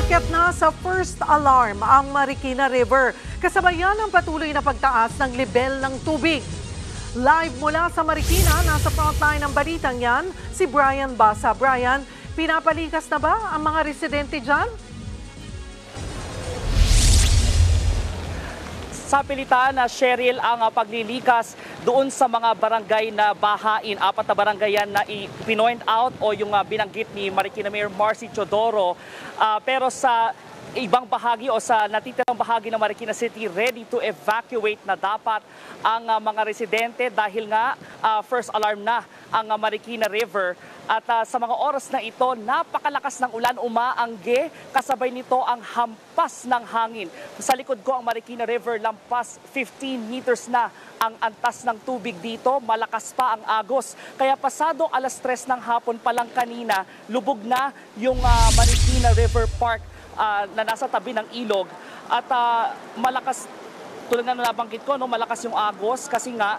Umakyat na sa first alarm ang Marikina River, kasabayan ng patuloy na pagtaas ng lebel ng tubig. Live mula sa Marikina, nasa frontline ng balitang yan, si Brian Basa. Brian, pinapalikas na ba ang mga residente dyan? Sa pilitan na Cheryl ang paglilikas doon sa mga barangay na bahain. 4 na barangay yan na i-pinoint out o yung binanggit ni Marikina Mayor Marcy Chodoro. Pero sa ibang bahagi o sa natitirang bahagi ng Marikina City, ready to evacuate na dapat ang mga residente dahil nga first alarm na ang Marikina River. At sa mga oras na ito, napakalakas ng ulan umaangge, kasabay nito ang hampas ng hangin. Sa likod ko ang Marikina River, lampas 15 meters na ang antas ng tubig dito, malakas pa ang agos. Kaya pasado alas 3 ng hapon pa lang kanina, lubog na yung Marikina River Park na nasa tabi ng ilog. At malakas, tulad na nabanggit ko, no, malakas yung agos kasi nga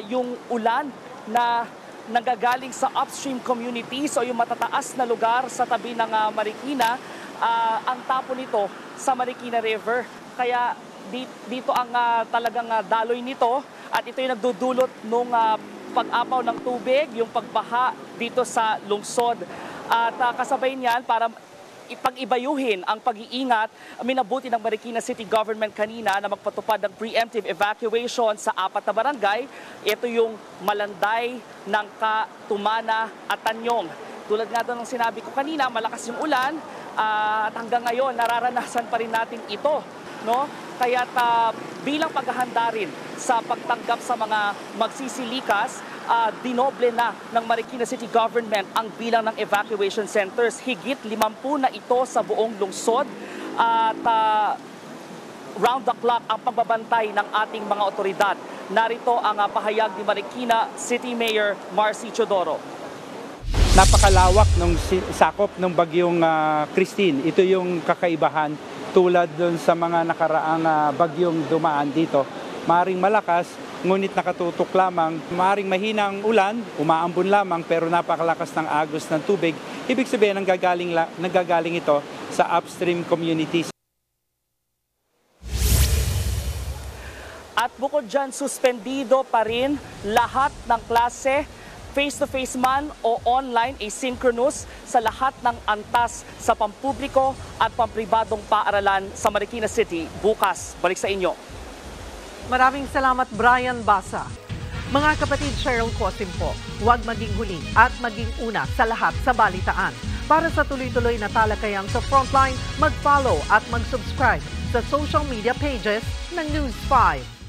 yung ulan na nanggagaling sa upstream communities o yung matataas na lugar sa tabi ng Marikina, ang tapo nito sa Marikina River. Kaya dito ang talagang daloy nito at ito yung nagdudulot ng pag-apaw ng tubig, yung pagbaha dito sa lungsod. At kasabay niyan, para ipag-ibayuhin ang pag-iingat, minabuti ng Marikina City Government kanina na magpatupad ng preemptive evacuation sa 4 na barangay. Ito yung Malanday, Nangka, Tumana at Tanyong. Tulad nga doon ng sinabi ko kanina, malakas yung ulan at hanggang ngayon nararanasan pa rin natin ito. No? Kaya bilang paghahanda rin sa pagtanggap sa mga magsisilikas, dinoble na ng Marikina City Government ang bilang ng evacuation centers. Higit 50 na ito sa buong lungsod at round the clock ang pagbabantay ng ating mga otoridad. Narito ang pahayag ni Marikina City Mayor Marcy Chodoro. Napakalawak ng sakop ng bagyong Christine. Ito yung kakaibahan tulad dun sa mga nakaraang bagyong dumaan dito. Maaring malakas, ngunit nakatutok lamang. Maaring mahinang ulan, umaambon lamang pero napakalakas ng agos ng tubig. Ibig sabihin, nanggagaling ito sa upstream communities. At bukod dyan, suspendido pa rin lahat ng klase, face-to-face man o online, asynchronous, sa lahat ng antas sa pampubliko at pampribadong paaralan sa Marikina City. Bukas, balik sa inyo. Maraming salamat, Brian Basa. Mga kapatid, Cheryl Cosim po, huwag maging huli at maging una sa lahat sa balitaan. Para sa tuloy-tuloy na talakayan sa Frontline, mag-follow at mag-subscribe sa social media pages ng News 5.